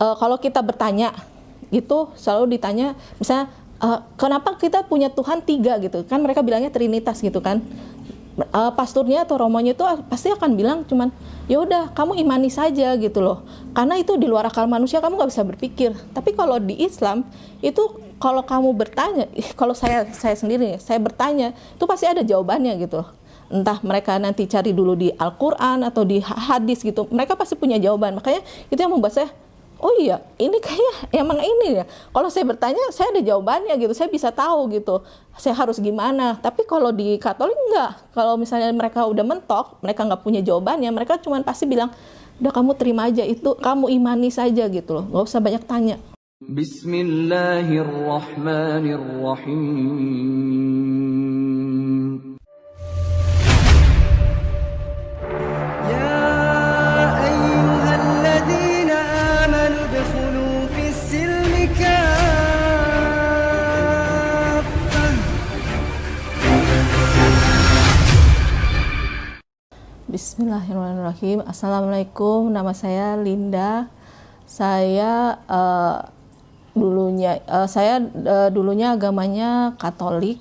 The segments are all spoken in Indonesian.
kalau kita bertanya itu selalu ditanya, misalnya kenapa kita punya Tuhan 3 gitu kan, mereka bilangnya Trinitas gitu kan. Pasturnya atau romonya itu pasti akan bilang cuman ya udah kamu imani saja gitu loh, karena itu di luar akal manusia, kamu nggak bisa berpikir. Tapi kalau di Islam itu kalau kamu bertanya, kalau saya sendiri saya bertanya itu pasti ada jawabannya gitu loh. Entah mereka nanti cari dulu di Al-Quran atau di hadis gitu, mereka pasti punya jawaban. Makanya itu yang membuat saya, oh iya, ini kayaknya emang ini ya. Kalau saya bertanya, saya ada jawabannya gitu, saya bisa tahu gitu, saya harus gimana. Tapi kalau di Katolik enggak. Kalau misalnya mereka udah mentok, mereka nggak punya jawabannya, mereka cuma pasti bilang, udah kamu terima aja itu, kamu imani saja gitu loh, nggak usah banyak tanya. Bismillahirrahmanirrahim. Bismillahirrahmanirrahim. Assalamualaikum, nama saya Linda. Saya dulunya agamanya Katolik.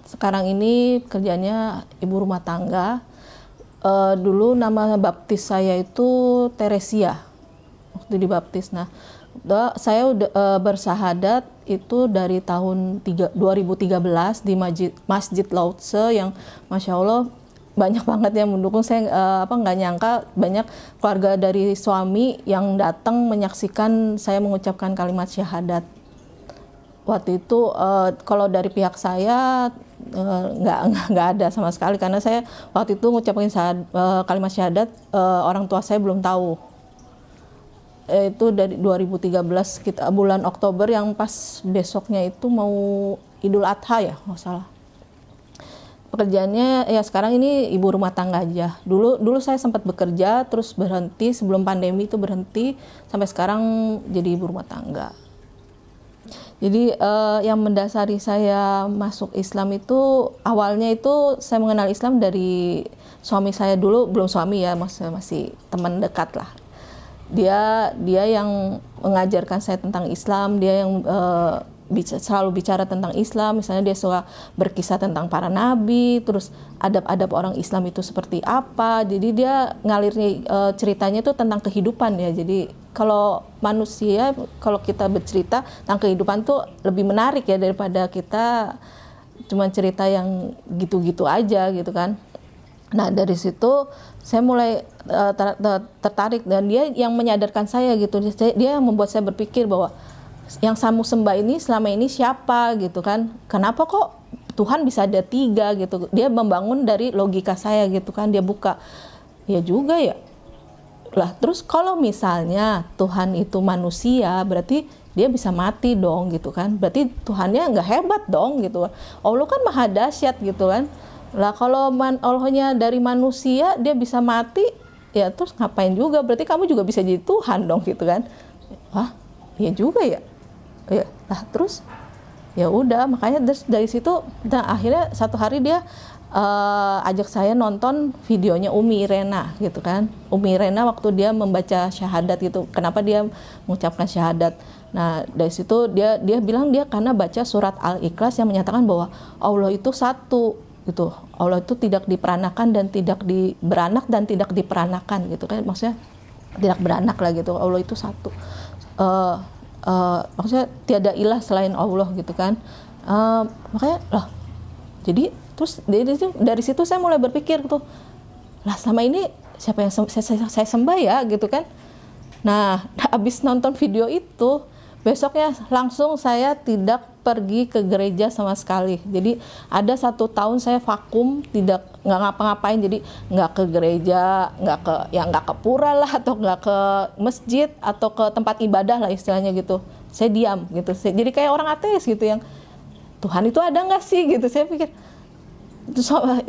Sekarang ini kerjanya ibu rumah tangga. Dulu nama baptis saya itu Teresia waktu dibaptis. Nah, saya udah bersahadat itu dari tahun 2013 di Masjid Lao-Tse yang Masya Allah banyak banget yang mendukung. Saya nggak nyangka banyak keluarga dari suami yang datang menyaksikan saya mengucapkan kalimat syahadat. Waktu itu kalau dari pihak saya nggak ada sama sekali, karena saya waktu itu mengucapkan kalimat syahadat, orang tua saya belum tahu. Itu dari 2013 bulan Oktober, yang pas besoknya itu mau Idul Adha ya, nggak salah. Pekerjaannya ya sekarang ini ibu rumah tangga aja. Dulu saya sempat bekerja terus berhenti, sebelum pandemi itu berhenti, sampai sekarang jadi ibu rumah tangga. Jadi yang mendasari saya masuk Islam itu awalnya itu saya mengenal Islam dari suami saya dulu, belum suami ya, masih teman dekat lah. Dia yang mengajarkan saya tentang Islam, dia yang selalu bicara tentang Islam. Misalnya dia suka berkisah tentang para nabi, terus adab-adab orang Islam itu seperti apa. Jadi dia ngalirnya ceritanya itu tentang kehidupan ya. Jadi kalau manusia, kalau kita bercerita tentang kehidupan tuh lebih menarik ya daripada kita cuma cerita yang gitu-gitu aja gitu kan. Nah dari situ saya mulai tertarik, dan dia yang menyadarkan saya gitu. Dia yang membuat saya berpikir bahwa yang kamu sembah ini selama ini siapa gitu kan, kenapa kok Tuhan bisa ada 3 gitu. Dia membangun dari logika saya gitu kan, dia buka ya juga ya lah. Terus kalau misalnya Tuhan itu manusia, berarti dia bisa mati dong gitu kan, berarti Tuhannya nggak hebat dong gitu. Allah kan maha dahsyat gitu kan. Lah kalau Allahnya dari manusia dia bisa mati, ya terus ngapain juga, berarti kamu juga bisa jadi Tuhan dong gitu kan. Wah iya juga ya. Ya, nah terus ya udah, makanya dari situ, nah akhirnya satu hari dia ajak saya nonton videonya Umi Irena gitu kan. Umi Irena waktu dia membaca syahadat gitu, kenapa dia mengucapkan syahadat. Nah dari situ dia bilang dia karena baca surat Al-Ikhlas yang menyatakan bahwa Allah itu satu gitu. Allah itu tidak diperanakan dan tidak beranak dan tidak diperanakan gitu kan, maksudnya tidak beranak lah gitu. Allah itu satu. Maksudnya tiada ilah selain Allah gitu kan. Makanya lah, jadi terus dari situ saya mulai berpikir tuh, lah selama ini siapa yang saya sembah ya gitu kan. Nah habis nonton video itu, besoknya langsung saya tidak pergi ke gereja sama sekali. Jadi ada 1 tahun saya vakum, nggak ngapa-ngapain. Jadi nggak ke gereja, nggak ke pura lah, atau nggak ke masjid atau ke tempat ibadah lah istilahnya gitu. Saya diam gitu. Jadi kayak orang ateis gitu, yang Tuhan itu ada nggak sih gitu. Saya pikir,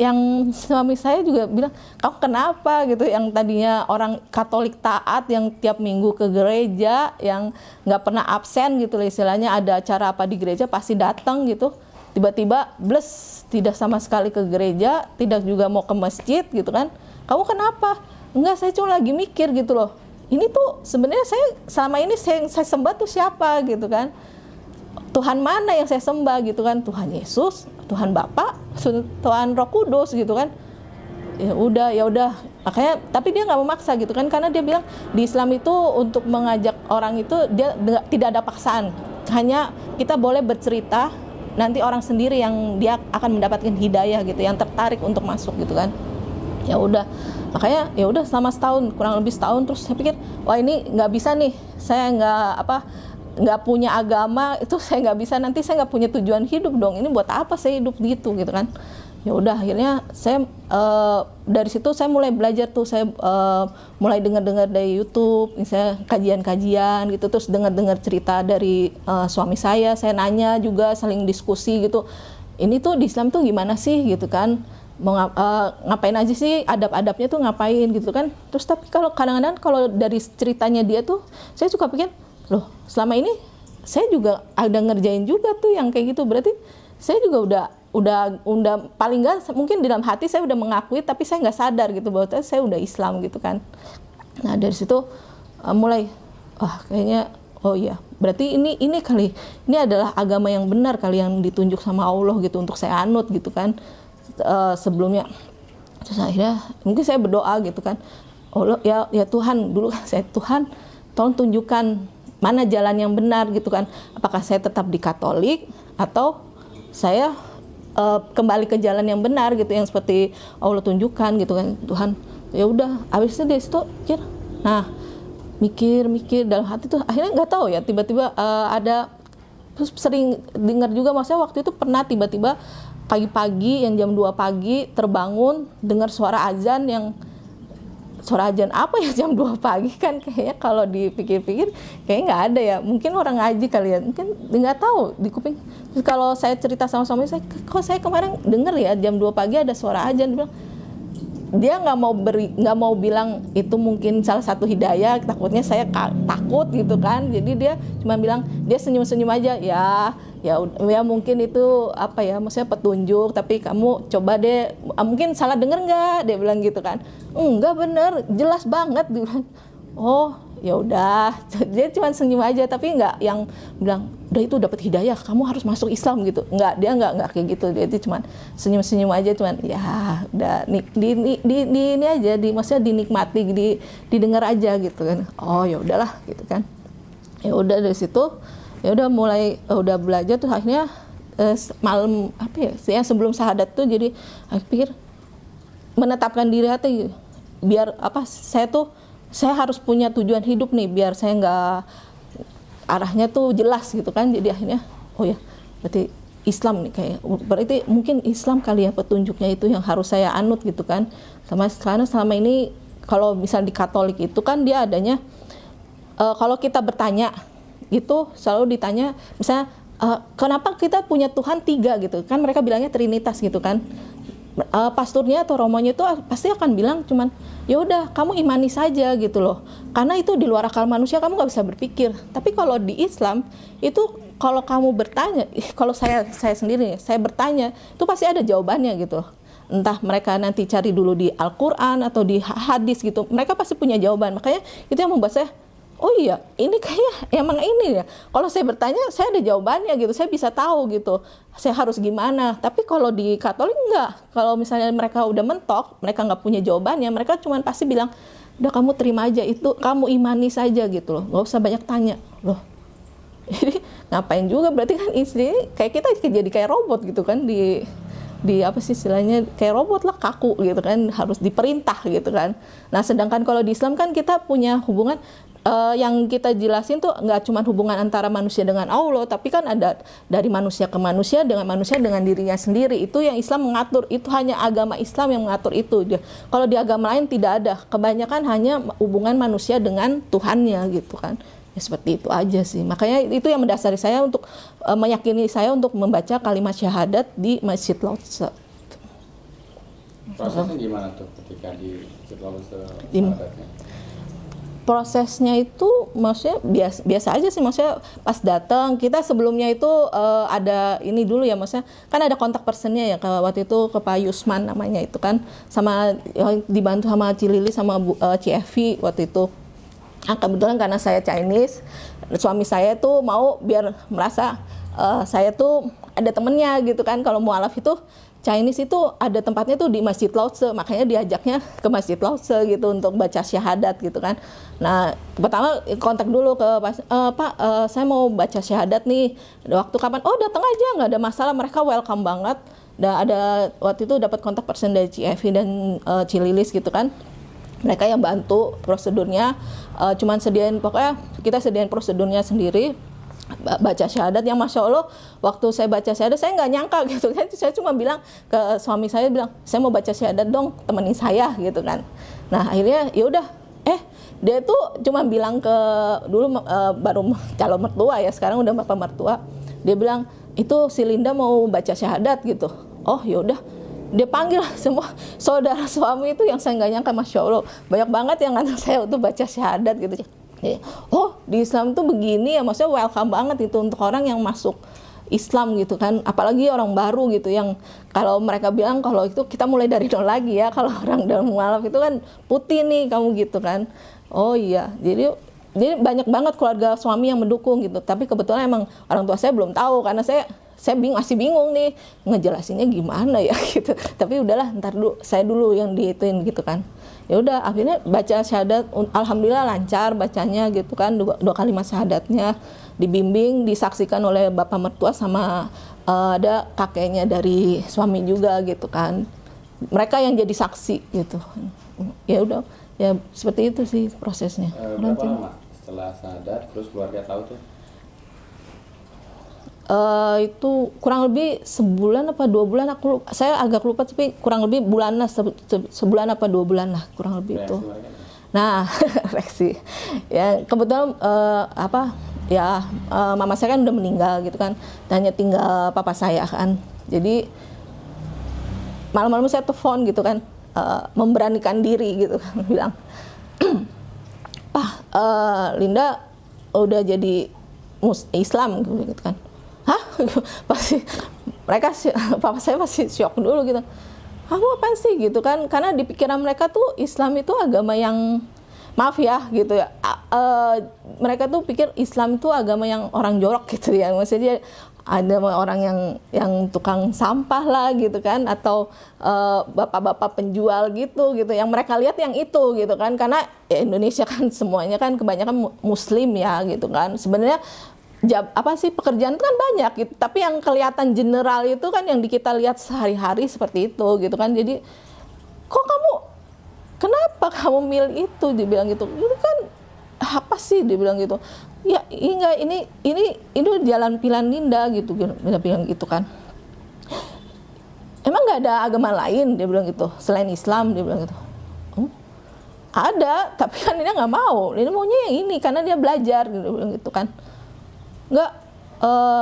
yang suami saya juga bilang, kamu kenapa gitu, yang tadinya orang Katolik taat, yang tiap minggu ke gereja, yang nggak pernah absen gitu istilahnya, ada acara apa di gereja pasti datang gitu, tiba-tiba bless, tidak sama sekali ke gereja, tidak juga mau ke masjid gitu kan. Kamu kenapa? Enggak, saya cuma lagi mikir gitu loh. ini tuh sebenarnya saya selama ini saya sembah tuh siapa gitu kan, Tuhan mana yang saya sembah gitu kan, Tuhan Yesus, Tuhan Bapa, Tuhan Roh Kudus gitu kan. Ya udah makanya, tapi dia nggak memaksa gitu kan, karena dia bilang di Islam itu untuk mengajak orang itu dia tidak ada paksaan, hanya kita boleh bercerita, nanti orang sendiri yang dia akan mendapatkan hidayah gitu, yang tertarik untuk masuk gitu kan. Ya udah, makanya ya udah selama setahun, kurang lebih setahun, terus saya pikir wah ini nggak bisa nih, saya nggak punya agama itu, saya nggak bisa, nanti saya nggak punya tujuan hidup dong, ini buat apa saya hidup gitu kan. Ya udah, akhirnya saya dari situ saya mulai belajar tuh, saya mulai dengar dari YouTube misalnya kajian-kajian gitu, terus dengar cerita dari suami saya nanya juga, saling diskusi gitu, ini tuh di Islam tuh gimana sih gitu kan, mau ngapain aja sih, adab-adabnya tuh ngapain gitu kan. Terus tapi kalau kadang-kadang kalau dari ceritanya dia tuh saya suka pikir, loh selama ini saya juga ada ngerjain juga tuh yang kayak gitu, berarti saya juga udah paling nggak mungkin di dalam hati saya udah mengakui, tapi saya nggak sadar gitu bahwa saya udah Islam gitu kan. Nah dari situ mulai kayaknya oh iya, berarti ini kali, ini adalah agama yang benar kali, yang ditunjuk sama Allah gitu untuk saya anut gitu kan. Sebelumnya terus akhirnya mungkin saya berdoa gitu kan, Allah ya Tuhan, dulu saya, Tuhan tolong tunjukkan mana jalan yang benar gitu kan, apakah saya tetap di Katolik atau saya kembali ke jalan yang benar gitu, yang seperti Allah tunjukkan gitu kan Tuhan. Ya udah, habis itu dari situ mikir dalam hati tuh, akhirnya nggak tahu ya, tiba-tiba ada, terus sering dengar juga, maksudnya waktu itu pernah tiba-tiba pagi-pagi yang jam 2 pagi terbangun dengar suara azan apa ya jam 2 pagi kan, kayaknya kalau dipikir-pikir kayaknya nggak ada ya, mungkin orang ngaji kali ya, mungkin nggak tahu di kuping. Terus kalau saya cerita sama suami saya, kok saya kemarin dengar ya jam 2 pagi ada suara azan, dia nggak mau bilang itu mungkin salah satu hidayah, takutnya saya takut gitu kan, jadi dia cuma bilang, dia senyum-senyum aja, ya mungkin itu apa ya, maksudnya petunjuk, tapi kamu coba deh, mungkin salah dengar nggak, dia bilang gitu kan. Enggak, bener, jelas banget, dia bilang. Oh ya udah, dia cuma senyum aja, tapi nggak yang bilang udah itu dapat hidayah kamu harus masuk Islam gitu, nggak, dia nggak kayak gitu, dia itu cuma senyum aja, cuman ya udah ini aja, maksudnya dinikmati, didengar aja gitu kan. Oh ya udahlah gitu kan. Ya udah dari situ ya udah mulai udah belajar tuh, akhirnya malam yang sebelum syahadat tuh, jadi aku pikir menetapkan diri hati biar saya harus punya tujuan hidup nih, biar saya nggak, arahnya tuh jelas gitu kan. Jadi akhirnya oh ya berarti Islam nih, kayak berarti mungkin Islam kali ya petunjuknya itu yang harus saya anut gitu kan. Karena selama ini kalau misal di Katolik itu kan dia adanya kalau kita bertanya itu selalu ditanya misalnya kenapa kita punya Tuhan 3 gitu kan, mereka bilangnya Trinitas gitu kan. Pasturnya atau romonya itu pasti akan bilang cuman ya udah kamu imani saja gitu loh, karena itu di luar akal manusia, kamu nggak bisa berpikir. Tapi kalau di Islam itu kalau kamu bertanya, kalau saya sendiri saya bertanya itu pasti ada jawabannya gitu, entah mereka nanti cari dulu di Al-Quran atau di hadis gitu, mereka pasti punya jawaban. Makanya itu yang membuat saya oh iya, ini kayaknya emang ini ya. Kalau saya bertanya, saya ada jawabannya gitu. Saya bisa tahu gitu, saya harus gimana. Tapi kalau di Katolik enggak. Kalau misalnya mereka udah mentok, mereka nggak punya jawabannya, mereka cuma pasti bilang, udah kamu terima aja itu, kamu imani saja gitu loh. Nggak usah banyak tanya loh. Jadi ngapain juga, berarti kan istri kayak kita jadi kayak robot gitu kan, di apa sih istilahnya, kayak robot lah, kaku gitu kan, harus diperintah gitu kan. Nah sedangkan kalau di Islam kan kita punya hubungan yang kita jelasin tuh nggak cuma hubungan antara manusia dengan Allah, tapi kan ada dari manusia ke manusia dengan dirinya sendiri. Itu yang Islam mengatur, itu hanya agama Islam yang mengatur itu. Kalau di agama lain tidak ada, kebanyakan hanya hubungan manusia dengan Tuhannya gitu kan. Ya seperti itu aja sih. Makanya itu yang mendasari saya untuk meyakini saya untuk membaca kalimat syahadat di Masjid Lotse. Prosesnya gimana tuh ketika di Masjid Lotse syahadatnya? Prosesnya itu maksudnya biasa aja sih, maksudnya pas datang kita sebelumnya itu ada ini dulu ya, maksudnya kan ada kontak personnya ya, waktu itu ke Pak Yusman namanya itu kan, sama dibantu sama Cilili sama Ci Evi waktu itu. Nah, kebetulan karena saya Chinese, suami saya tuh mau biar merasa saya tuh ada temennya gitu kan. Kalau mualaf itu Chinese itu ada tempatnya tuh di Masjid Lause, makanya diajaknya ke Masjid Lause gitu untuk baca syahadat gitu kan. Nah, pertama kontak dulu ke Pak, saya mau baca syahadat nih, waktu kapan? Oh, datang aja, nggak ada masalah, mereka welcome banget. Dan ada waktu itu dapat kontak person dari CFI dan Cililis gitu kan. Mereka yang bantu prosedurnya, cuman pokoknya kita sediain prosedurnya sendiri, baca syahadat yang Masya Allah, waktu saya baca syahadat saya nggak nyangka gitu kan, saya cuma bilang ke suami saya, bilang saya mau baca syahadat dong, temenin saya gitu kan. Nah akhirnya ya udah, dia tuh cuma bilang ke, dulu baru calon mertua ya, sekarang udah bapak mertua, dia bilang itu si Linda mau baca syahadat gitu. Oh yaudah, dia panggil semua saudara suami itu yang saya nggak nyangka, Masya Allah banyak banget yang ngajak saya untuk baca syahadat gitu. Oh di Islam tuh begini ya, maksudnya welcome banget itu untuk orang yang masuk Islam gitu kan, apalagi orang baru gitu yang kalau mereka bilang kalau itu kita mulai dari nol lagi ya, kalau orang dalam mualaf itu kan putih nih kamu gitu kan. Oh iya, jadi banyak banget keluarga suami yang mendukung gitu, tapi kebetulan emang orang tua saya belum tahu karena saya masih bingung nih ngejelasinnya gimana ya gitu. Tapi udahlah, ntar dulu saya dulu yang diituin gitu kan. Ya udah akhirnya baca syahadat, alhamdulillah lancar bacanya gitu kan, dua kalimat syahadatnya dibimbing, disaksikan oleh bapak mertua sama ada kakeknya dari suami juga gitu kan. Mereka yang jadi saksi gitu. Ya udah, ya seperti itu sih prosesnya. Berapa lama setelah syahadat terus keluarga tahu tuh? Itu kurang lebih sebulan apa 2 bulan, saya agak lupa, tapi kurang lebih bulan lah, sebulan apa 2 bulan lah kurang lebih itu. Nah reaksi ya kebetulan mama saya kan udah meninggal gitu kan, dan hanya tinggal papa saya kan, jadi malam-malam saya telepon gitu kan, memberanikan diri gitu kan, bilang Pak, Linda udah jadi Islam gitu kan. Hah? Pasti mereka, papa saya pasti syok dulu gitu. Kamu apaan sih gitu kan? Karena di pikiran mereka tuh Islam itu agama yang, maaf ya gitu ya. Mereka tuh pikir Islam itu agama yang orang jorok gitu ya. Maksudnya ada orang yang tukang sampah lah gitu kan, atau bapak-bapak penjual gitu. Yang mereka lihat yang itu gitu kan. Karena ya Indonesia kan semuanya kan kebanyakan Muslim ya gitu kan. Sebenarnya pekerjaan itu kan banyak gitu, tapi yang kelihatan general itu kan yang kita lihat sehari-hari seperti itu gitu kan. Jadi kok kenapa kamu milih itu, dibilang gitu. Itu kan apa sih, dibilang gitu. Ya enggak, ini jalan pilihan Linda gitu, dia bilang gitu kan. Emang nggak ada agama lain, dia bilang gitu, selain Islam, dia bilang gitu. Ada, tapi kan Linda nggak mau, Linda maunya yang ini karena dia belajar, dia bilang gitu kan. Enggak,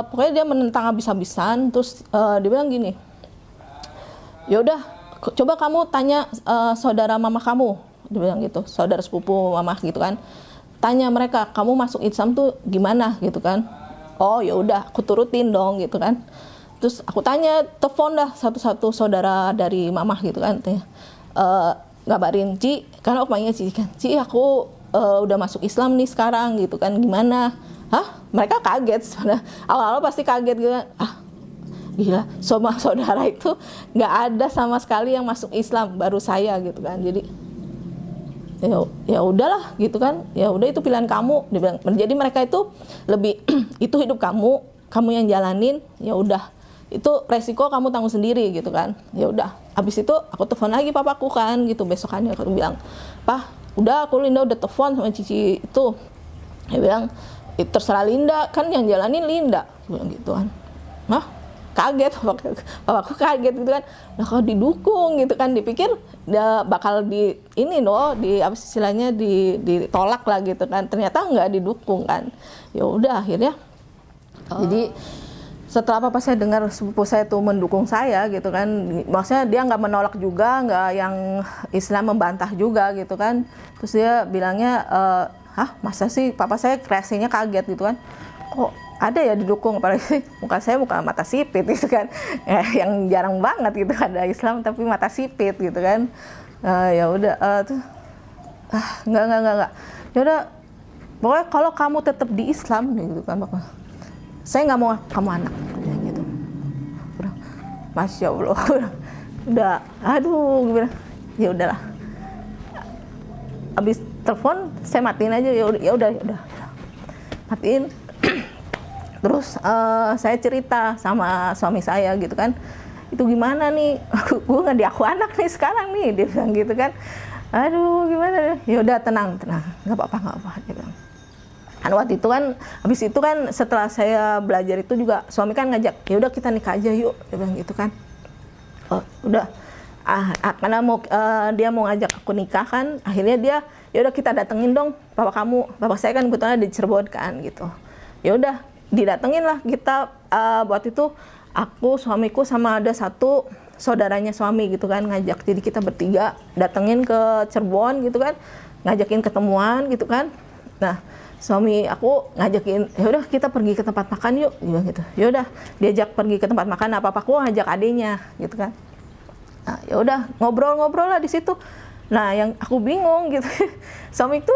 pokoknya dia menentang habis-habisan. Terus dia bilang gini, ya udah coba kamu tanya saudara mama kamu, dia bilang gitu, saudara sepupu mama gitu kan, tanya mereka kamu masuk Islam tuh gimana gitu kan. Oh ya udah, aku turutin dong gitu kan. Terus aku tanya, telepon dah satu-satu saudara dari mama gitu kan, ngabarin, Ci, karena aku panggil Ci kan, Ci aku udah masuk Islam nih sekarang gitu kan, gimana? Hah? Mereka kaget sebenarnya. Awal-awal pasti kaget gitu. Gila, semua saudara itu nggak ada sama sekali yang masuk Islam, baru saya gitu kan. Jadi ya udahlah gitu kan. Ya udah, itu pilihan kamu, dibilang. Jadi mereka itu lebih itu hidup kamu yang jalanin, ya udah. Itu resiko kamu tanggung sendiri gitu kan. Ya udah. Habis itu aku telepon lagi papaku kan gitu, besokannya aku bilang, "Pak, udah aku Linda udah telepon sama Cici itu." Dia bilang, terserah Linda, kan yang jalanin Linda, bilang gitu kan. Hah? Kaget, papaku kaget gitu kan. Nah kalau didukung gitu kan, dipikir dia bakal ditolak lah gitu kan. Ternyata nggak didukung kan. Ya udah akhirnya. Jadi setelah papa saya dengar sepupu saya tuh mendukung saya gitu kan, maksudnya dia nggak menolak juga, nggak yang Islam membantah juga gitu kan. Terus dia bilangnya, masa sih, papa saya reaksinya kaget gitu kan, kok ada ya didukung, apalagi muka saya muka mata sipit gitu kan, yang jarang banget gitu ada Islam tapi mata sipit gitu kan. Ya udah, nggak, ya udah pokoknya kalau kamu tetap di Islam gitu kan Bapak, saya nggak mau kamu anak gitu. Udah, Masya Allah, udah, aduh, gimana? Ya udahlah. Habis telepon saya matiin aja, ya udah matiin. Terus saya cerita sama suami saya gitu kan, itu gimana nih, gue nggak diaku anak nih sekarang nih, dia bilang gitu kan. Aduh gimana, ya udah tenang, nggak apa-apa, dia bilang. Kan waktu itu kan, habis itu kan setelah saya belajar itu juga suami kan ngajak, ya udah kita nikah aja yuk, dia bilang gitu kan. Oh udah, karena dia mau ngajak aku nikah kan, akhirnya dia, ya udah kita datengin dong bapak saya kan kebetulan di Cirebon kan gitu. Ya udah didatengin lah kita, waktu itu aku, suamiku sama ada satu saudaranya suami gitu kan ngajak, jadi kita bertiga datengin ke Cirebon gitu kan, ngajakin ketemuan gitu kan. Nah suami aku ngajakin, ya udah kita pergi ke tempat makan yuk gitu. Ya udah diajak pergi ke tempat makan, aku ngajak adenya gitu kan. Nah ya udah ngobrol lah di situ. Nah yang aku bingung gitu, suami itu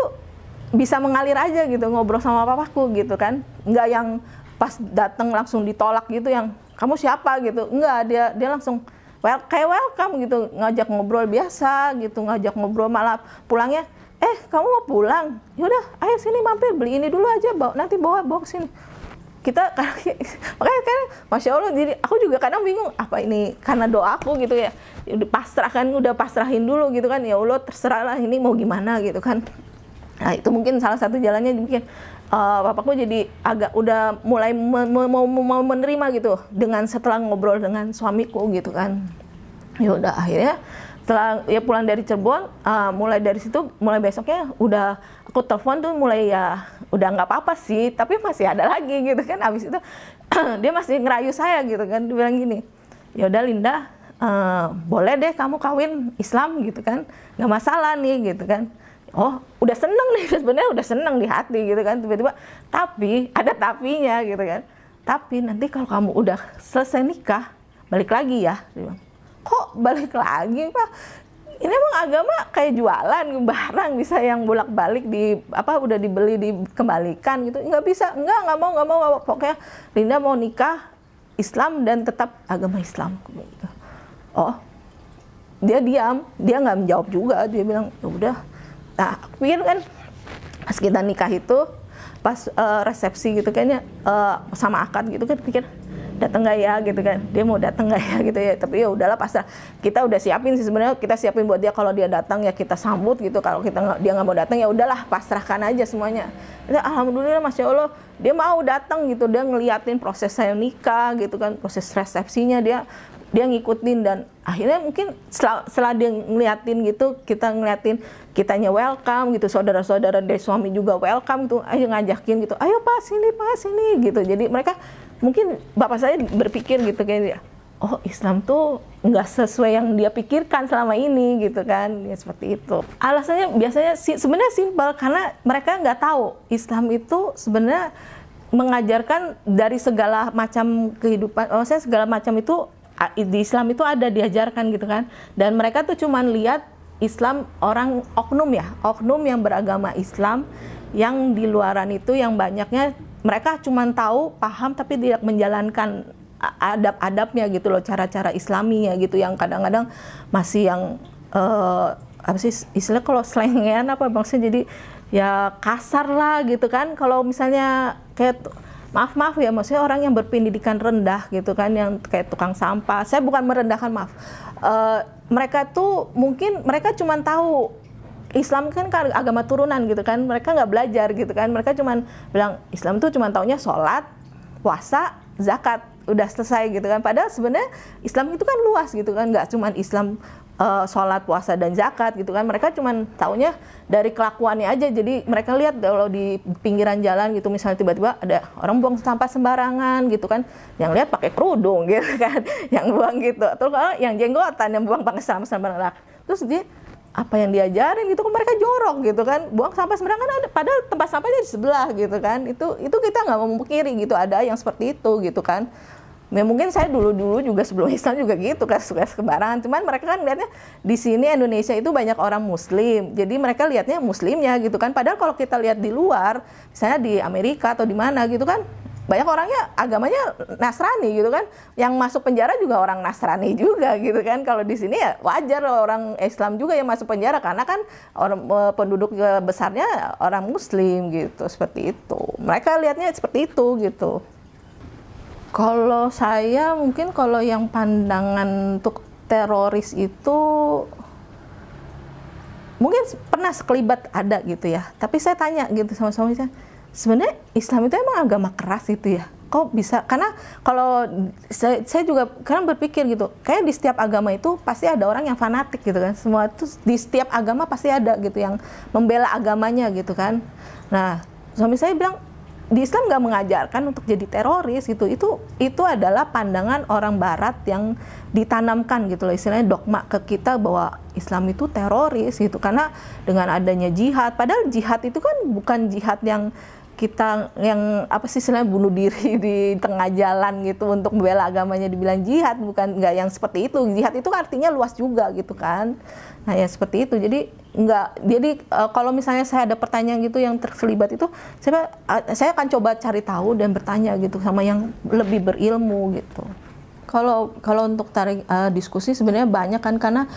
bisa mengalir aja gitu ngobrol sama papaku gitu kan, nggak yang pas datang langsung ditolak gitu, yang kamu siapa gitu, enggak, dia langsung kayak welcome gitu, ngajak ngobrol biasa gitu, ngajak ngobrol, malah pulangnya, kamu mau pulang, yaudah ayo sini mampir beli ini dulu aja, nanti bawa ke sini. Kita makanya kan Masya Allah, jadi aku juga kadang bingung, apa ini karena doa aku gitu ya, udah pasrahin dulu gitu kan, ya Allah terserah lah ini mau gimana gitu kan. Nah itu mungkin salah satu jalannya, mungkin bapakku jadi agak udah mulai mau menerima gitu dengan setelah ngobrol dengan suamiku gitu kan. Ya udah akhirnya setelah ya pulang dari Cirebon, mulai dari situ, mulai besoknya udah aku telepon tuh mulai ya udah nggak apa-apa sih, tapi masih ada lagi gitu kan. Abis itu dia masih ngerayu saya gitu kan, dia bilang gini, ya udah Linda, boleh deh kamu kawin Islam gitu kan, nggak masalah nih gitu kan. Oh udah seneng nih, sebenarnya udah seneng di hati gitu kan, tiba-tiba tapi ada tapinya gitu kan, tapi nanti kalau kamu udah selesai nikah balik lagi ya. Dia bilang, kok balik lagi Pak, ini emang agama kayak jualan barang bisa yang bolak-balik udah dibeli dikembalikan gitu, nggak bisa, nggak mau, pokoknya Linda mau nikah Islam dan tetap agama Islam gitu. Oh dia diam, dia nggak menjawab juga, dia bilang ya udah. Nah, aku pikir kan pas kita nikah itu, pas resepsi gitu kayaknya sama akad gitu kan, pikir datang nggak ya gitu kan, dia mau datang nggak ya gitu ya. Tapi ya udahlah, pasrah, kita udah siapin sih sebenarnya, kita siapin buat dia, kalau dia datang ya kita sambut gitu, kalau dia nggak mau datang ya udahlah pasrahkan aja semuanya. Kita, alhamdulillah Masya Allah dia mau datang gitu, dia ngeliatin proses saya nikah gitu kan, proses resepsinya dia ngikutin, dan akhirnya mungkin setelah dia ngeliatin gitu, kita ngeliatin kitanya welcome gitu, saudara-saudara dari suami juga welcome tuh, ayo ngajakin gitu, ayo Pak sini gitu. Jadi mereka mungkin bapak saya berpikir gitu kayak dia, oh Islam tuh nggak sesuai yang dia pikirkan selama ini gitu kan, ya seperti itu. Alasannya biasanya sebenarnya simpel, karena mereka nggak tahu Islam itu sebenarnya mengajarkan dari segala macam kehidupan, maksudnya segala macam itu di Islam itu ada diajarkan gitu kan. Dan mereka tuh cuman lihat Islam orang oknum yang beragama Islam, yang di luaran itu yang banyaknya mereka cuman tahu, paham, tapi tidak menjalankan adab-adabnya gitu loh, cara-cara Islaminya gitu, yang kadang-kadang masih yang apa sih istilah kalau slengan apa maksudnya, jadi ya kasar lah gitu kan. Kalau misalnya kayak maaf ya, maksudnya orang yang berpendidikan rendah gitu kan, yang kayak tukang sampah, saya bukan merendahkan, maaf, mereka tuh mungkin mereka cuma tahu Islam kan agama turunan gitu kan, mereka nggak belajar gitu kan, mereka cuma bilang Islam tuh cuma taunya sholat, puasa, zakat, udah selesai gitu kan. Padahal sebenarnya Islam itu kan luas gitu kan, nggak cuma Islam sholat, puasa, dan zakat gitu kan. Mereka cuma taunya dari kelakuannya aja. Jadi mereka lihat kalau di pinggiran jalan gitu, misalnya tiba-tiba ada orang buang sampah sembarangan gitu kan, yang lihat pakai kerudung gitu kan, yang buang gitu, atau kalau yang jenggotan yang buang pakai sampah sembarangan. Terus dia apa yang diajarin gitu kan, mereka jorok gitu kan, buang sampah sembarangan, ada padahal tempat sampahnya di sebelah gitu kan. Itu kita nggak mau memungkiri gitu, ada yang seperti itu gitu kan. Ya mungkin saya dulu juga sebelum Islam juga gitu kan, suka sembarangan. Cuman mereka kan lihatnya di sini Indonesia itu banyak orang Muslim, jadi mereka lihatnya Muslimnya gitu kan. Padahal kalau kita lihat di luar, misalnya di Amerika atau di mana gitu kan, banyak orangnya agamanya Nasrani gitu kan. Yang masuk penjara juga orang Nasrani juga gitu kan. Kalau di sini ya wajar orang Islam juga yang masuk penjara karena kan orang penduduk besarnya orang Muslim gitu, seperti itu. Mereka lihatnya seperti itu gitu. Kalau saya mungkin kalau yang pandangan untuk teroris itu mungkin pernah sekelibat ada gitu ya. Tapi saya tanya gitu sama suami saya, sebenarnya Islam itu emang agama keras itu ya? Kok bisa? Karena kalau saya juga kadang berpikir gitu, kayak di setiap agama itu pasti ada orang yang fanatik gitu kan. Semua itu di setiap agama pasti ada gitu yang membela agamanya gitu kan. Nah, suami saya bilang di Islam nggak mengajarkan untuk jadi teroris gitu. Itu adalah pandangan orang Barat yang ditanamkan gitu loh, istilahnya dogma ke kita bahwa Islam itu teroris gitu. Karena dengan adanya jihad, padahal jihad itu kan bukan jihad yang kita yang apa sih istilahnya bunuh diri di tengah jalan gitu untuk membela agamanya dibilang jihad, bukan, nggak yang seperti itu. Jihad itu artinya luas juga gitu kan. Nah ya seperti itu. Jadi kalau misalnya saya ada pertanyaan gitu yang terlibat itu, saya akan coba cari tahu dan bertanya gitu sama yang lebih berilmu gitu. Kalau untuk tarik diskusi sebenarnya banyak kan, karena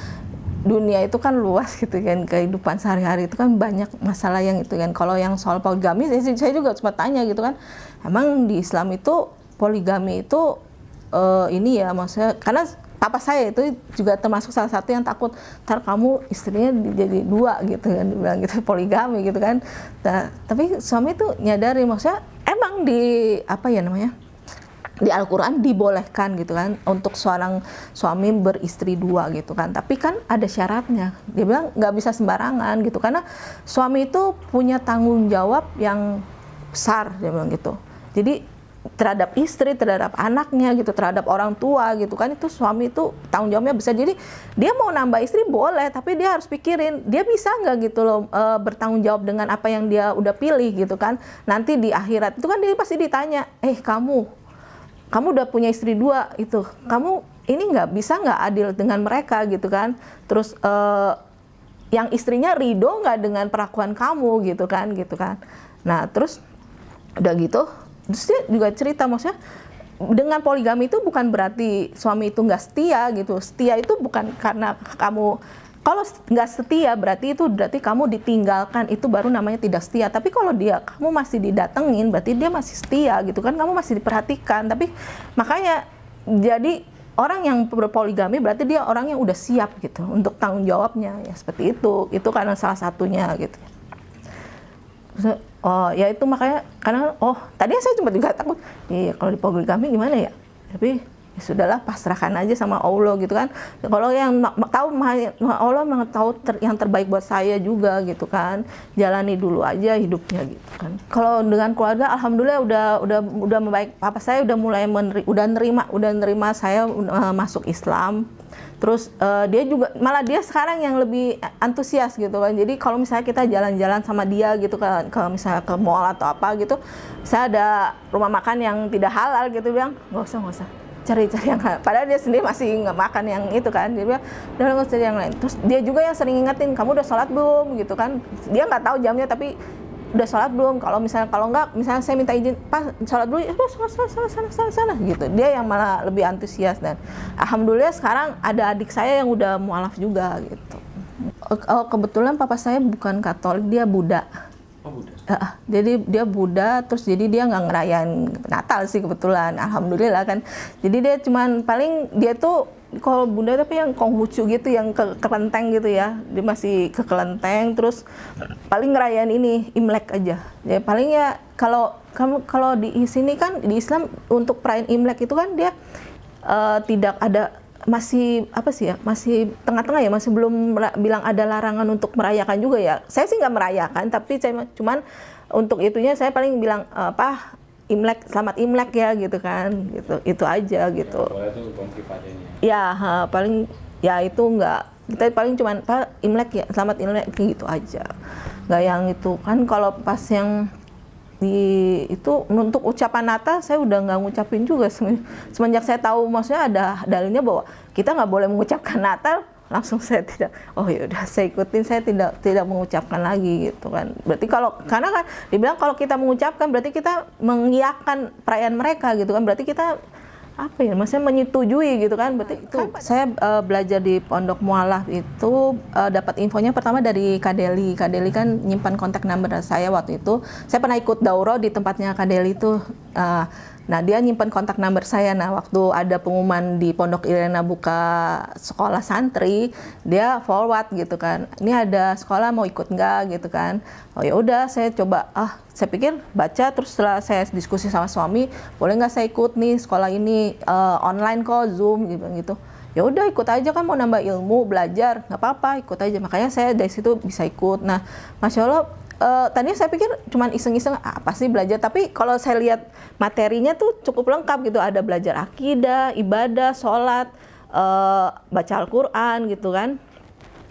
dunia itu kan luas gitu kan, kehidupan sehari-hari itu kan banyak masalah yang itu kan. Kalau yang soal poligami saya juga sempat tanya gitu kan, emang di Islam itu poligami itu ini ya, maksudnya karena papa saya itu juga termasuk salah satu yang takut ntar kamu istrinya jadi dua gitu kan, dibilang gitu, poligami gitu kan. Nah, tapi suami itu nyadari maksudnya emang di apa ya namanya, di Al-Quran dibolehkan gitu kan untuk seorang suami beristri dua gitu kan, tapi kan ada syaratnya. Dia bilang nggak bisa sembarangan gitu, karena suami itu punya tanggung jawab yang besar, dia bilang gitu. Jadi terhadap istri, terhadap anaknya gitu, terhadap orang tua gitu kan, itu suami itu tanggung jawabnya besar. Jadi dia mau nambah istri boleh, tapi dia harus pikirin dia bisa nggak gitu loh bertanggung jawab dengan apa yang dia udah pilih gitu kan. Nanti di akhirat itu kan dia pasti ditanya, kamu udah punya istri dua itu, kamu ini bisa nggak adil dengan mereka gitu kan. Terus yang istrinya ridho nggak dengan perlakuan kamu gitu kan. Nah terus udah gitu, terus dia juga cerita maksudnya dengan poligami itu bukan berarti suami itu nggak setia gitu. Setia itu bukan karena kamu, kalau nggak setia berarti kamu ditinggalkan, itu baru namanya tidak setia. Tapi kalau kamu masih didatengin berarti dia masih setia gitu kan, kamu masih diperhatikan. Tapi makanya jadi orang yang berpoligami berarti dia orang yang udah siap gitu untuk tanggung jawabnya ya, seperti itu karena salah satunya gitu. Oh ya itu makanya karena tadi saya juga takut kalau di poligami gimana ya, tapi ya sudahlah, pasrahkan aja sama Allah gitu kan. Kalau yang tahu Allah memang tahu yang terbaik buat saya juga gitu kan. Jalani dulu aja hidupnya gitu kan. Kalau dengan keluarga alhamdulillah udah membaik. Papa saya udah mulai udah nerima saya masuk Islam. Terus malah dia sekarang yang lebih antusias gitu kan. Jadi kalau misalnya kita jalan-jalan sama dia gitu kan, misalnya ke mall atau apa gitu, saya ada rumah makan yang tidak halal gitu, bilang nggak usah cari yang halal. Padahal dia sendiri masih nggak makan yang itu kan. Dia bilang udah nggak usah cari yang lain. Terus dia juga yang sering ingetin, kamu udah sholat belum gitu kan. Dia nggak tahu jamnya tapi udah sholat belum. Kalau nggak, misalnya saya minta izin, Pak sholat dulu, ya sholat sana gitu. Dia yang malah lebih antusias. Dan alhamdulillah sekarang ada adik saya yang udah mualaf juga gitu. Kebetulan papa saya bukan Katolik, dia Buddha. Buddha. Jadi dia Buddha, terus jadi dia nggak ngerayain Natal sih kebetulan, alhamdulillah kan. Jadi dia cuman paling dia tuh kalau Buddha tapi yang Konghucu gitu, yang ke kelenteng gitu ya, dia masih ke kelenteng, terus paling ngerayain ini Imlek aja. Ya paling ya kalau di sini kan di Islam untuk perayaan Imlek itu kan dia tidak ada, masih apa sih ya, masih tengah-tengah ya, masih belum bilang ada larangan untuk merayakan juga ya. Saya sih nggak merayakan, tapi saya cuman untuk itunya saya paling bilang Imlek, selamat Imlek ya gitu kan, gitu itu aja gitu. Ya paling ya itu nggak, kita paling cuman Imlek ya, selamat Imlek gitu aja, nggak yang itu kan. Kalau pas yang itu untuk ucapan Natal saya udah nggak ngucapin juga semenjak saya tahu maksudnya ada dalilnya bahwa kita nggak boleh mengucapkan Natal, langsung saya tidak, oh ya udah saya ikutin, saya tidak mengucapkan lagi gitu kan. Berarti karena kan dibilang kalau kita mengucapkan berarti kita mengiyakan perayaan mereka gitu kan, berarti kita apa ya, maksudnya menyetujui gitu kan. Berarti itu saya belajar di Pondok Mualaf itu dapat infonya pertama dari Kak Deli. Kak Deli kan nyimpan kontak number saya waktu itu. Saya pernah ikut daurah di tempatnya Kak Deli itu. Nah dia nyimpan kontak number saya. Nah waktu ada pengumuman di Pondok Irena buka sekolah santri, dia forward gitu kan. Ini ada sekolah mau ikut nggak gitu kan. Oh ya udah saya coba, saya pikir baca, terus setelah saya diskusi sama suami, boleh nggak saya ikut nih sekolah ini online kok, Zoom gitu. Ya udah ikut aja kan, mau nambah ilmu, belajar, nggak apa-apa, ikut aja. Makanya saya dari situ bisa ikut. Nah, Masya Allah, tadinya saya pikir cuman iseng-iseng apa sih belajar, tapi kalau saya lihat materinya tuh cukup lengkap gitu. Ada belajar akidah, ibadah, sholat, baca Al-Quran gitu kan,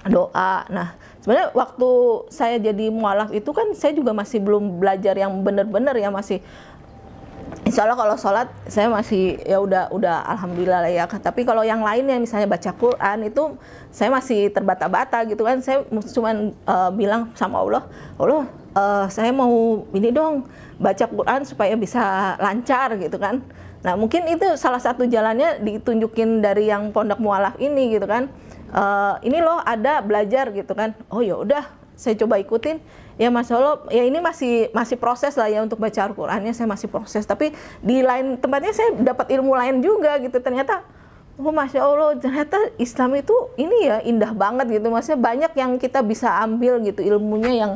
doa. Nah sebenarnya waktu saya jadi mualaf itu kan saya juga masih belum belajar yang benar-benar ya, masih insya Allah kalau sholat saya masih ya udah alhamdulillah lah ya. Tapi kalau yang lainnya misalnya baca Quran itu saya masih terbata-bata gitu kan. Saya cuman bilang sama Allah, saya mau ini dong baca Quran supaya bisa lancar gitu kan. Nah mungkin itu salah satu jalannya ditunjukin dari yang Pondok Mualaf ini gitu kan. Ini loh ada belajar gitu kan. Oh ya udah saya coba ikutin. Ya Masya Allah, ya ini masih proses lah ya untuk baca Al-Qur'annya, saya masih proses. Tapi di lain tempatnya saya dapat ilmu lain juga gitu. Ternyata, oh Masya Allah, ternyata Islam itu ini ya indah banget gitu. Maksudnya banyak yang kita bisa ambil gitu ilmunya yang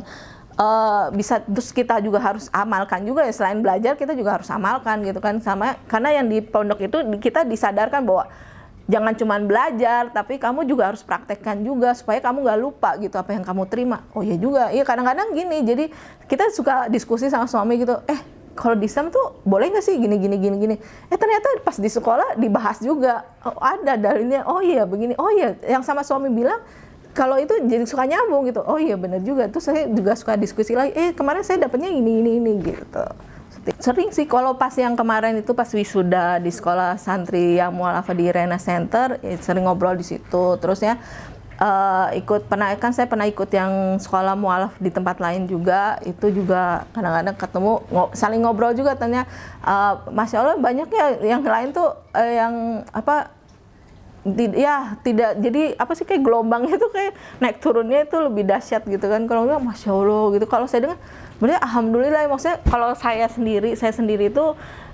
bisa, terus kita juga harus amalkan juga ya. Selain belajar kita juga harus amalkan gitu kan. Karena yang di pondok itu kita disadarkan bahwa jangan cuma belajar, tapi kamu juga harus praktekkan juga supaya kamu nggak lupa gitu apa yang kamu terima. Oh ya juga, iya kadang-kadang gini. Jadi kita suka diskusi sama suami gitu. Kalau di Islam tuh boleh nggak sih gini. Ternyata pas di sekolah dibahas juga. Oh, ada dalilnya. Oh iya begini. Oh iya, yang sama suami bilang kalau itu jadi suka nyambung gitu. Oh iya benar juga. Terus saya juga suka diskusi lagi. Kemarin saya dapatnya ini gitu. Sering sih kalau pas yang kemarin itu pas wisuda di sekolah santri yang mualafah di Irena Center, sering ngobrol di situ. Terusnya saya pernah ikut yang sekolah mualaf di tempat lain juga. Itu juga kadang-kadang ketemu saling ngobrol juga, tanya Masya Allah banyaknya yang lain tuh yang apa tidak, jadi apa sih kayak gelombangnya tuh kayak naik turunnya itu lebih dahsyat gitu kan. Kalau enggak Masya Allah gitu. Kalau saya dengar sebenarnya alhamdulillah, maksudnya kalau saya sendiri itu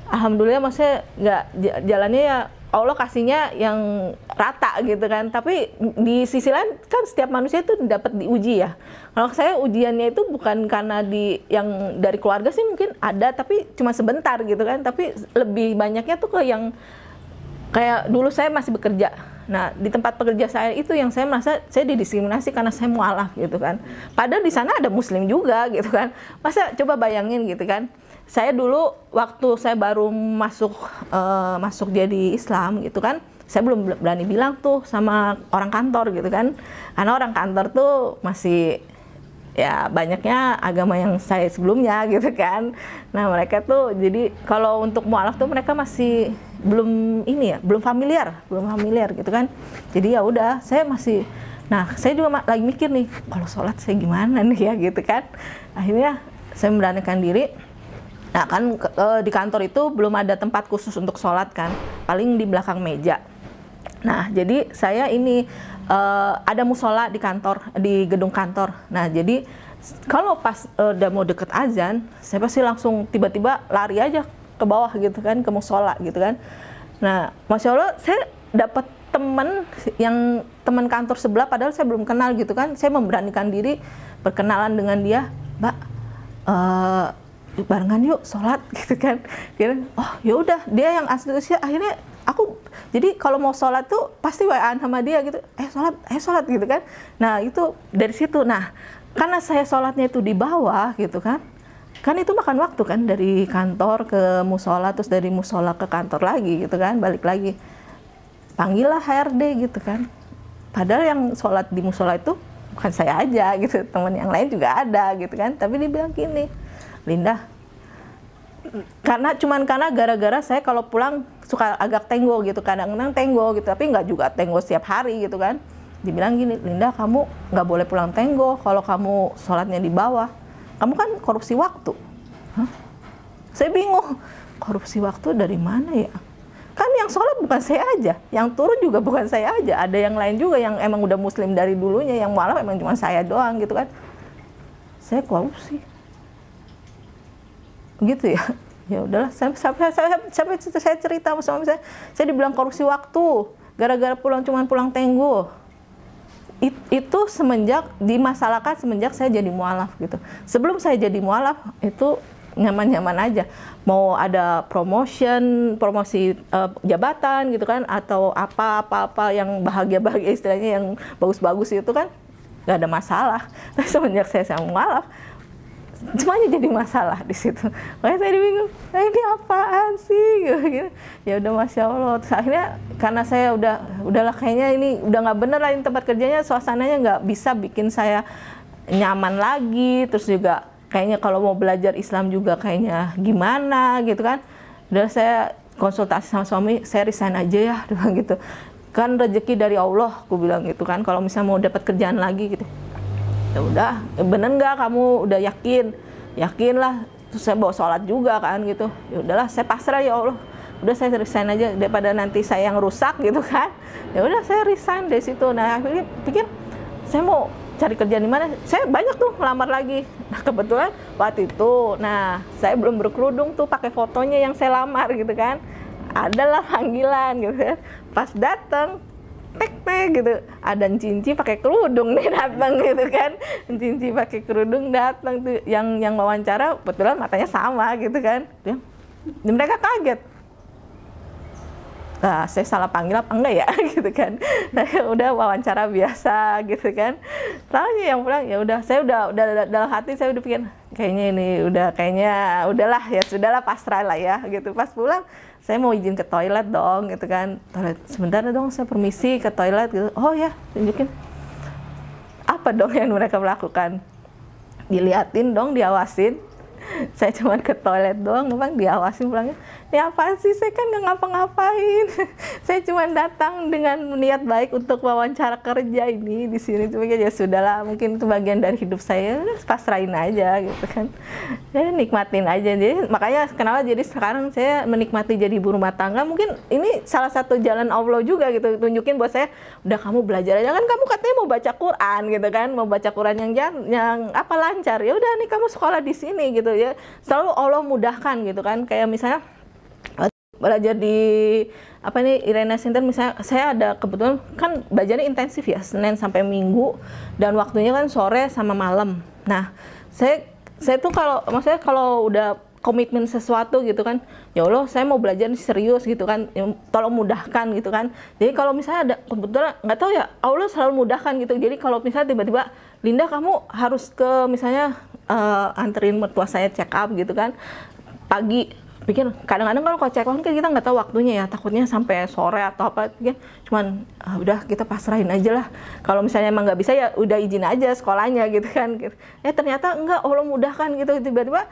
alhamdulillah, maksudnya nggak jalannya ya Allah kasihnya yang rata gitu kan. Tapi di sisi lain kan setiap manusia itu dapat diuji ya. Kalau saya ujiannya itu bukan karena yang dari keluarga sih mungkin ada, tapi cuma sebentar gitu kan. Tapi lebih banyaknya tuh ke yang kayak dulu saya masih bekerja. Nah, di tempat pekerja saya itu yang saya merasa saya didiskriminasi karena saya mualaf gitu kan. Padahal di sana ada muslim juga gitu kan. Masa coba bayangin gitu kan. Saya dulu waktu saya baru masuk jadi Islam gitu kan, saya belum berani bilang tuh sama orang kantor gitu kan. Karena orang kantor tuh masih ya banyaknya agama yang saya sebelumnya gitu kan. Nah mereka tuh jadi kalau untuk mualaf tuh mereka masih belum familiar gitu kan. Jadi ya udah saya masih, nah saya juga lagi mikir nih kalau sholat saya gimana nih ya gitu kan. Akhirnya saya memberanikan diri. Nah kan di kantor itu belum ada tempat khusus untuk sholat kan, paling di belakang meja. Nah jadi saya ini ada musola di kantor, di gedung kantor. Nah jadi kalau pas udah mau deket azan, saya pasti langsung tiba-tiba lari aja ke bawah gitu kan, ke musola gitu kan. Nah Masya Allah saya dapat teman kantor sebelah, padahal saya belum kenal gitu kan. Saya memberanikan diri berkenalan dengan dia, Mbak, barengan yuk sholat gitu kan. Kira, oh yaudah, dia yang asli. Akhirnya aku jadi kalau mau sholat tuh pasti WA-an sama dia gitu, sholat gitu kan. Nah itu dari situ. Nah karena saya sholatnya itu di bawah gitu kan itu makan waktu kan, dari kantor ke musola, terus dari musola ke kantor lagi gitu kan, balik lagi. Panggillah HRD gitu kan. Padahal yang sholat di musola itu bukan saya aja gitu, teman yang lain juga ada gitu kan. Tapi dia bilang gini, Linda, karena gara-gara saya kalau pulang suka agak tenggo gitu, kadang-kadang tenggo gitu, tapi nggak juga tenggo setiap hari gitu kan. Dibilang gini, Linda kamu nggak boleh pulang tenggo kalau kamu sholatnya di bawah, kamu kan korupsi waktu. Hah? Saya bingung, korupsi waktu dari mana ya? Kan yang sholat bukan saya aja, yang turun juga bukan saya aja, ada yang lain juga yang emang udah muslim dari dulunya, yang mualaf emang cuma saya doang gitu kan. Saya korupsi gitu ya. Ya udahlah, saya cerita sama suami saya dibilang korupsi waktu gara-gara cuman pulang tenggo. Itu semenjak dimasalahkan semenjak saya jadi mualaf gitu. Sebelum saya jadi mualaf itu nyaman-nyaman aja, mau ada promosi jabatan gitu kan, atau apa yang bahagia istilahnya yang bagus-bagus itu kan nggak ada masalah. Tapi semenjak saya sama mualaf, semuanya jadi masalah di situ. Makanya saya bingung, ini apaan sih? Gitu. Ya udah Masya Allah. Terus akhirnya karena saya udahlah kayaknya ini udah nggak bener lah, ini tempat kerjanya suasananya nggak bisa bikin saya nyaman lagi. Terus juga kayaknya kalau mau belajar Islam juga kayaknya gimana gitu kan. Udah saya konsultasi sama suami, saya resign aja ya, gitu. Kan rezeki dari Allah, aku bilang gitu kan. Kalau misalnya mau dapat kerjaan lagi gitu. Ya udah, bener nggak kamu udah yakin lah. Terus saya bawa sholat juga kan gitu. Ya udahlah, saya pasrah ya Allah, udah saya resign aja daripada nanti saya yang rusak gitu kan. Ya udah saya resign dari situ. Nah akhirnya pikir saya mau cari kerja di mana, saya banyak tuh ngelamar lagi. Nah kebetulan waktu itu, nah saya belum berkerudung tuh, pakai fotonya yang saya lamar gitu kan. Adalah panggilan gitu kan. Pas datang tek gitu, ada Cinci pakai kerudung nih datang gitu kan. Cinci pakai kerudung datang tuh, yang wawancara kebetulan matanya sama gitu kan. Dan mereka kaget. Nah, saya salah panggil apa enggak ya gitu kan. Nah, udah wawancara biasa gitu kan. Tahunya yang pulang ya udah, saya udah dalam hati saya udah pikir kayaknya ini udahlah ya sudahlah, pasrah lah ya gitu. Pas pulang saya mau izin ke toilet dong gitu kan. Toilet sebentar dong, saya permisi ke toilet gitu. Oh ya, tunjukin. Apa dong yang mereka lakukan? Diliatin dong, diawasin. Saya cuma ke toilet doang, bang, diawasin pulangnya. Ya apa sih, saya kan nggak ngapa-ngapain. Saya cuma datang dengan niat baik untuk wawancara kerja ini di sini. Cuma ya sudahlah, mungkin itu bagian dari hidup saya, pasrahin aja gitu kan. Ya nikmatin aja. Jadi makanya kenapa jadi sekarang saya menikmati jadi ibu rumah tangga. Mungkin ini salah satu jalan Allah juga gitu, tunjukin buat saya. Udah kamu belajar aja kan, kamu katanya mau baca Quran gitu kan, mau baca Quran yang apa lancar. Ya udah nih kamu sekolah di sini gitu ya. Selalu Allah mudahkan gitu kan. Kayak misalnya belajar di Irena Center misalnya, saya ada kebetulan kan belajarnya intensif ya, Senin sampai Minggu, dan waktunya kan sore sama malam. Nah saya tuh kalau udah komitmen sesuatu gitu kan, ya Allah saya mau belajar serius gitu kan, ya, tolong mudahkan gitu kan. Jadi kalau misalnya ada kebetulan nggak tahu ya, Allah selalu mudahkan gitu. Jadi kalau misalnya tiba-tiba Linda kamu harus ke misalnya anterin mertua saya check up gitu kan pagi, pikir kadang-kadang kalau check up kan kita nggak tahu waktunya ya, takutnya sampai sore atau apa, pikir cuman udah kita pasrahin aja lah. Kalau misalnya emang nggak bisa ya udah izin aja sekolahnya gitu kan. Ternyata enggak, Allah mudahkan gitu. Tiba-tiba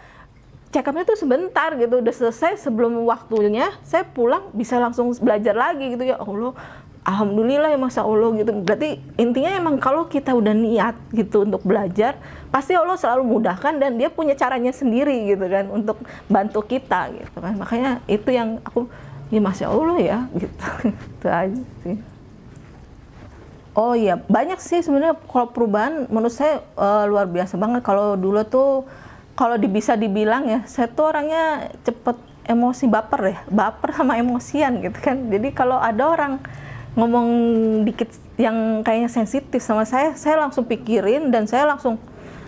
check upnya tuh sebentar gitu, udah selesai sebelum waktunya, saya pulang bisa langsung belajar lagi gitu. Ya Allah, alhamdulillah ya, Masya Allah gitu. Berarti intinya emang kalau kita udah niat gitu untuk belajar, pasti Allah selalu mudahkan dan dia punya caranya sendiri gitu kan untuk bantu kita gitu kan. Makanya itu yang aku, ya Masya Allah ya gitu. Itu aja sih. Oh iya, banyak sih sebenarnya kalau perubahan menurut saya luar biasa banget. Kalau dulu tuh, kalau bisa dibilang ya, saya tuh orangnya cepet emosi, baper sama emosian gitu kan. Jadi kalau ada orang ngomong dikit yang kayaknya sensitif sama saya langsung pikirin dan saya langsung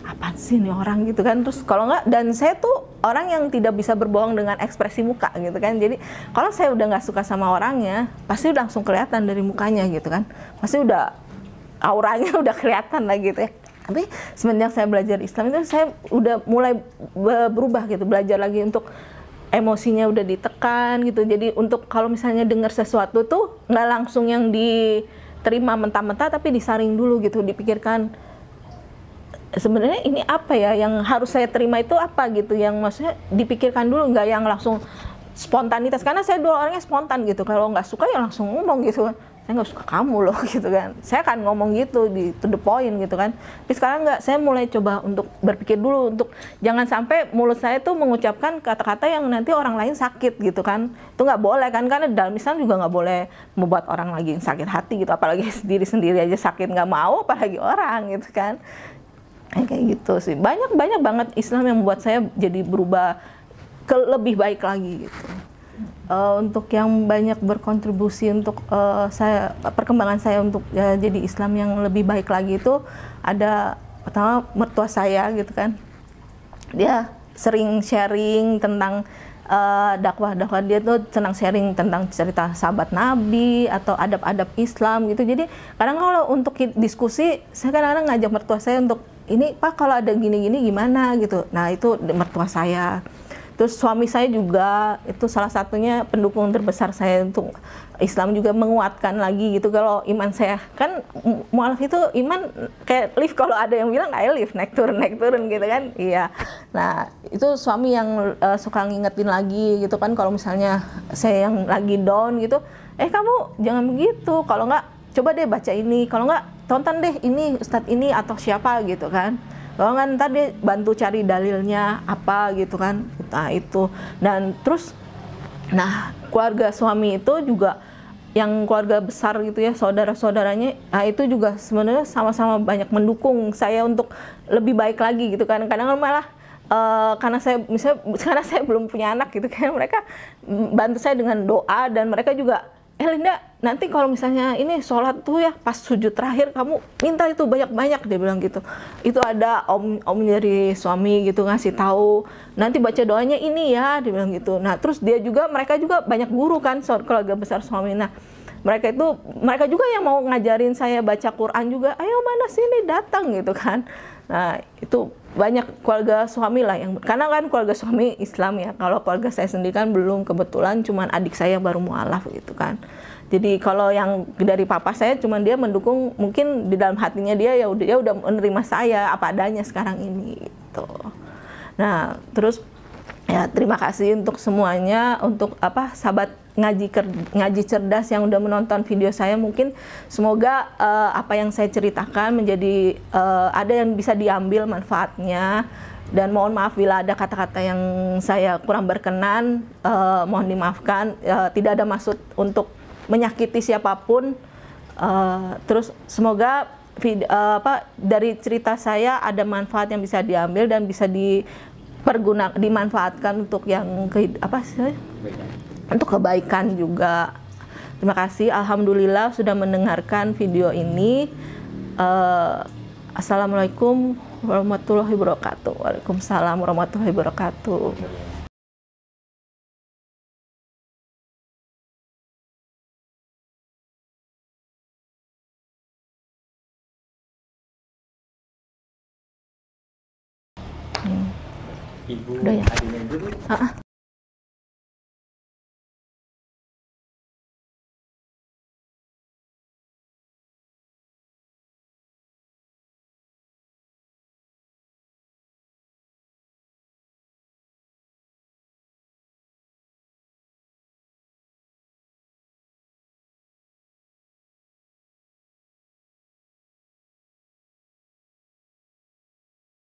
apaan sih nih orang gitu kan. Terus kalau nggak, dan saya tuh orang yang tidak bisa berbohong dengan ekspresi muka gitu kan. Jadi kalau saya udah nggak suka sama orangnya, pasti udah langsung kelihatan dari mukanya gitu kan, pasti udah auranya udah kelihatan lah gitu ya. Tapi semenjak saya belajar Islam itu saya udah mulai berubah gitu, belajar lagi untuk emosinya udah ditekan gitu. Jadi untuk kalau misalnya dengar sesuatu tuh nggak langsung yang diterima mentah-mentah, tapi disaring dulu gitu, dipikirkan sebenarnya ini apa ya yang harus saya terima itu apa gitu, yang maksudnya dipikirkan dulu, nggak yang langsung spontanitas, karena saya dulu orangnya spontan gitu, kalau nggak suka ya langsung ngomong gitu kan, saya nggak suka kamu loh gitu kan, saya kan ngomong gitu di to the point gitu kan. Tapi sekarang nggak, saya mulai coba untuk berpikir dulu, untuk jangan sampai mulut saya tuh mengucapkan kata-kata yang nanti orang lain sakit gitu kan, itu nggak boleh kan, karena dalam Islam juga nggak boleh membuat orang lagi sakit hati gitu, apalagi diri sendiri aja sakit nggak mau, apalagi orang gitu kan. Kayak gitu sih, banyak banget Islam yang membuat saya jadi berubah ke lebih baik lagi gitu. Untuk yang banyak berkontribusi untuk saya, perkembangan saya untuk jadi Islam yang lebih baik lagi itu ada pertama mertua saya gitu kan, dia sering sharing tentang dakwah-dakwah, dia tuh senang sharing tentang cerita sahabat Nabi atau adab-adab Islam gitu. Jadi kadang kalau untuk diskusi, saya kadang-kadang ngajak mertua saya untuk ini, Pak kalau ada gini-gini gimana gitu. Nah itu mertua saya. Terus suami saya juga itu salah satunya pendukung terbesar saya untuk Islam, juga menguatkan lagi gitu. Kalau iman saya kan mualaf itu iman kayak lift, kalau ada yang bilang kayak lift naik turun gitu kan. Iya. Nah itu suami yang suka ngingetin lagi gitu kan, kalau misalnya saya yang lagi down gitu, kamu jangan begitu, kalau nggak coba deh baca ini, kalau nggak tonton deh ini ustadz ini atau siapa gitu kan. Kalau kan ntar dia bantu cari dalilnya apa gitu kan. Nah itu, dan terus nah keluarga suami itu juga yang keluarga besar gitu ya, saudara-saudaranya, nah itu juga sebenarnya sama-sama banyak mendukung saya untuk lebih baik lagi gitu kan. Kadang malah karena saya misalnya, karena saya belum punya anak gitu kan, mereka bantu saya dengan doa, dan mereka juga Linda nanti kalau misalnya ini sholat tuh ya pas sujud terakhir kamu minta itu banyak-banyak, dia bilang gitu. Itu ada om dari suami gitu ngasih tahu, nanti baca doanya ini ya, dia bilang gitu. Nah terus mereka juga banyak guru kan, keluarga besar suami. Nah mereka juga yang mau ngajarin saya baca Quran juga, ayo mana sini datang gitu kan. Nah itu banyak keluarga suami lah yang, karena kan keluarga suami Islam ya, kalau keluarga saya sendiri kan belum, kebetulan cuman adik saya baru mualaf gitu kan. Jadi kalau yang dari papa saya cuman dia mendukung, mungkin di dalam hatinya dia ya udah menerima saya apa adanya sekarang ini gitu. Nah terus ya terima kasih untuk semuanya, untuk sahabat ngaji cerdas yang udah menonton video saya. Mungkin semoga apa yang saya ceritakan menjadi ada yang bisa diambil manfaatnya, dan mohon maaf bila ada kata-kata yang saya kurang berkenan, mohon dimaafkan. Tidak ada maksud untuk menyakiti siapapun. Terus semoga dari cerita saya ada manfaat yang bisa diambil dan bisa dimanfaatkan untuk yang untuk kebaikan juga. Terima kasih, alhamdulillah sudah mendengarkan video ini. Assalamualaikum warahmatullahi wabarakatuh. Waalaikumsalam warahmatullahi wabarakatuh. Ibu Udah ya? adiknya dulu